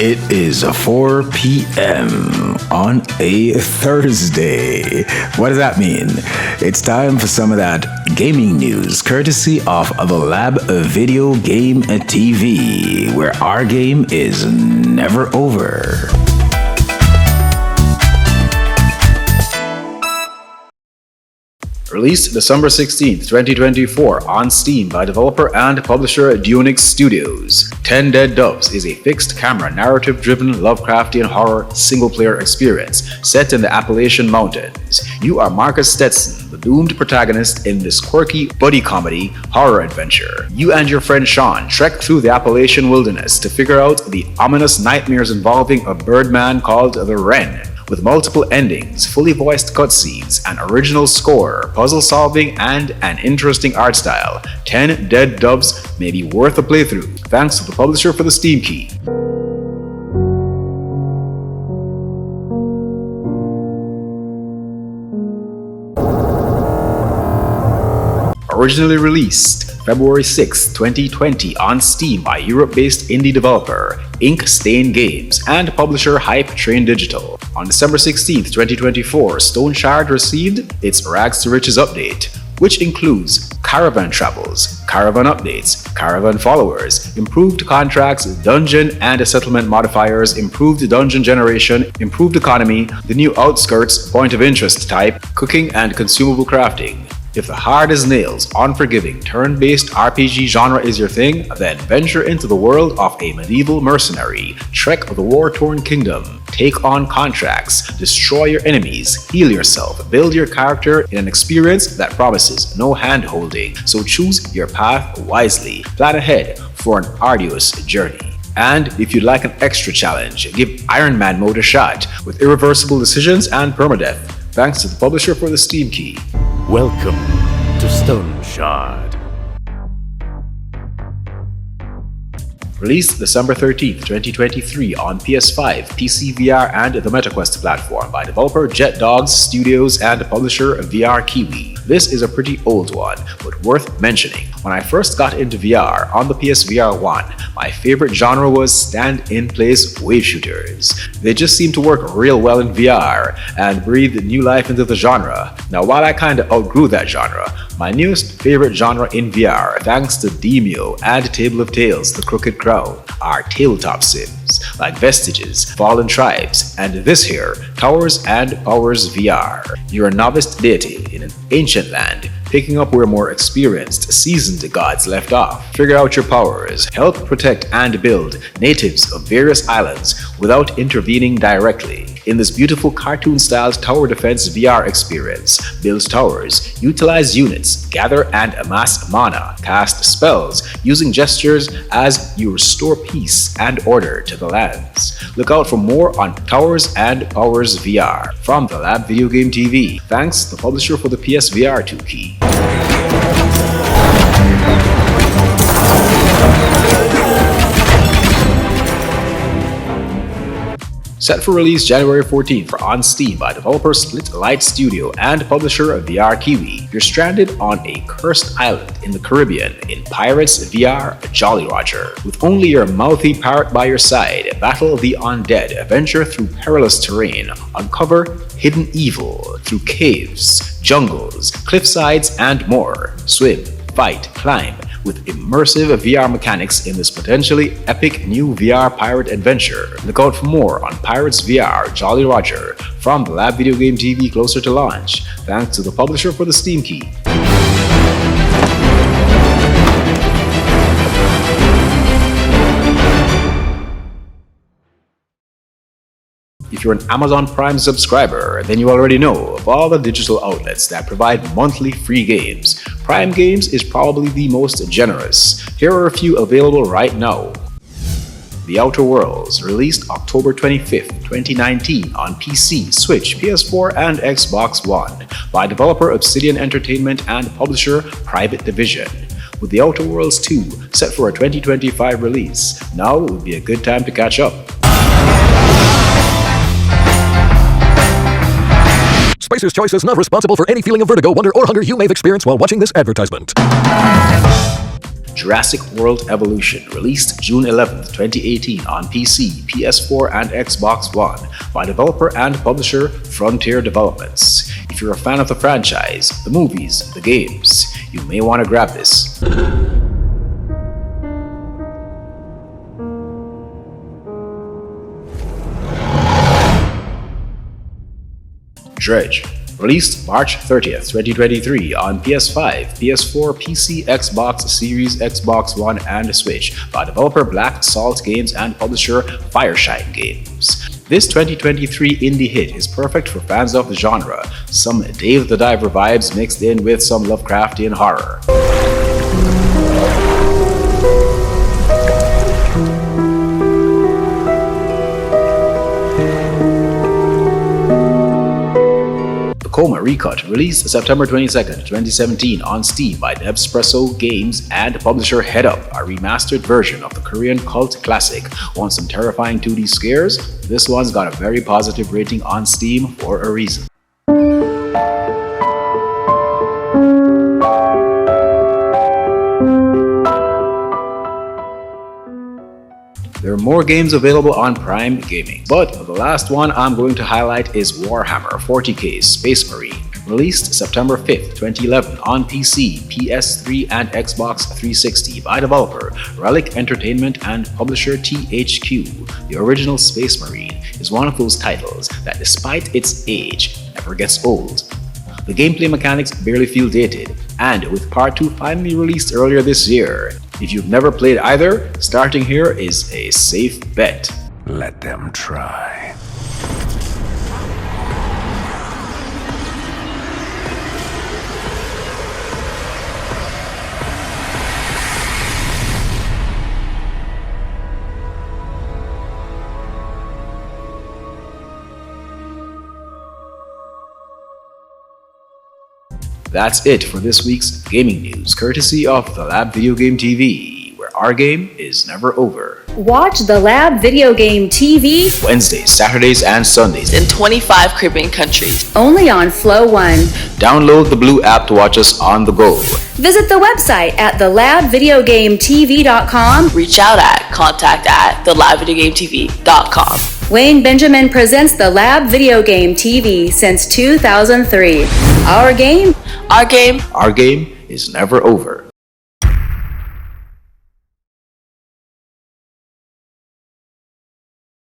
It is 4 p.m. on a Thursday. What does that mean? It's time for some of that gaming news, courtesy of the Lab Video Game TV, where our game is never over. Released December 16th, 2024 on Steam by developer and publisher Dunix Studios. 10 Dead Doves is a fixed-camera, narrative-driven Lovecraftian horror single-player experience set in the Appalachian Mountains. You are Marcus Stetson, the doomed protagonist in this quirky buddy comedy horror adventure. You and your friend Sean trek through the Appalachian wilderness to figure out the ominous nightmares involving a birdman called the Wren. With multiple endings, fully voiced cutscenes, an original score, puzzle solving, and an interesting art style, 10 Dead Doves may be worth a playthrough, thanks to the publisher for the Steam key. Originally released February 6, 2020 on Steam by Europe-based indie developer Ink Stain Games and publisher Hype Train Digital. On December 16, 2024, Stoneshard received its Rags to Riches update, which includes caravan travels, caravan updates, caravan followers, improved contracts, dungeon and settlement modifiers, improved dungeon generation, improved economy, the new outskirts, point of interest type, cooking and consumable crafting. If the hard as nails, unforgiving, turn-based RPG genre is your thing, then venture into the world of a medieval mercenary, trek the war-torn kingdom, take on contracts, destroy your enemies, heal yourself, build your character in an experience that promises no hand-holding, so choose your path wisely, plan ahead for an arduous journey. And if you'd like an extra challenge, give Iron Man mode a shot with irreversible decisions and permadeath, thanks to the publisher for the Steam key. Welcome to Stoneshard. Released December 13th, 2023 on PS5, PC VR and the MetaQuest platform by developer Jet Dogs Studios and publisher VR Kiwi. This is a pretty old one, but worth mentioning. When I first got into VR on the PSVR 1, my favorite genre was stand-in-place wave shooters. They just seem to work real well in VR and breathe new life into the genre. Now while I kinda outgrew that genre, my newest favorite genre in VR, thanks to Demio and Table of Tales, The Crooked Crown, are tabletop sims like Vestiges, Fallen Tribes, and this here, Towers and Powers VR. You're a novice deity in an ancient land, picking up where more experienced, seasoned gods left off. Figure out your powers, help protect and build natives of various islands without intervening directly. In this beautiful cartoon-styled tower defense VR experience, build towers, utilize units, gather and amass mana, cast spells, using gestures as you restore peace and order to the lands. Look out for more on Towers and Powers VR from the Lab Video Game TV, thanks to the publisher for the PSVR 2 key. Set for release January 14th for on Steam by developer Split Light Studio and publisher of VR Kiwi. You're stranded on a cursed island in the Caribbean in Pirates VR Jolly Roger. With only your mouthy parrot by your side, battle the undead, adventure through perilous terrain, uncover hidden evil through caves, jungles, cliffsides, and more. Swim, fight, climb, with immersive VR mechanics in this potentially epic new VR pirate adventure. Look out for more on Pirates VR Jolly Roger from the Lab Video Game TV closer to launch, thanks to the publisher for the Steam key. If you're an Amazon Prime subscriber, then you already know of all the digital outlets that provide monthly free games. Prime Games is probably the most generous. Here are a few available right now. The Outer Worlds, released October 25th, 2019 on PC, Switch, PS4, and Xbox One by developer Obsidian Entertainment and publisher Private Division. With The Outer Worlds 2 set for a 2025 release, now would be a good time to catch up. Spicer's Choice is not responsible for any feeling of vertigo, wonder, or hunger you may have experienced while watching this advertisement. Jurassic World Evolution, released June 11th, 2018 on PC, PS4, and Xbox One by developer and publisher Frontier Developments. If you're a fan of the franchise, the movies, the games, you may want to grab this. Dredge, released March 30th, 2023 on PS5, PS4, PC, Xbox Series, Xbox One, and Switch by developer Black Salt Games and publisher Fireshine Games. This 2023 indie hit is perfect for fans of the genre, some Dave the Diver vibes mixed in with some Lovecraftian horror. Coma Recut, released September 22nd, 2017 on Steam by Nebspresso Games and publisher Head Up, a remastered version of the Korean cult classic. Want some terrifying 2D scares? This one's got a very positive rating on Steam for a reason. There are more games available on Prime Gaming, but the last one I'm going to highlight is Warhammer 40k Space Marine, released September 5th, 2011 on PC, PS3, and Xbox 360 by developer Relic Entertainment and publisher THQ. The original Space Marine is one of those titles that, despite its age, never gets old. The gameplay mechanics barely feel dated, and with Part 2 finally released earlier this year, if you've never played either, starting here is a safe bet. Let them try. That's it for this week's gaming news, courtesy of The Lab Video Game TV, where our game is never over. Watch The Lab Video Game TV Wednesdays, Saturdays, and Sundays in 25 Caribbean countries. only on Flow One. Download the Blue app to watch us on the go. Visit the website at thelabvideogametv.com. Reach out at contact@thelabvideogametv.com. Wayne Benjamin presents The Lab Video Game TV since 2003. Our game Our game Our game is never over.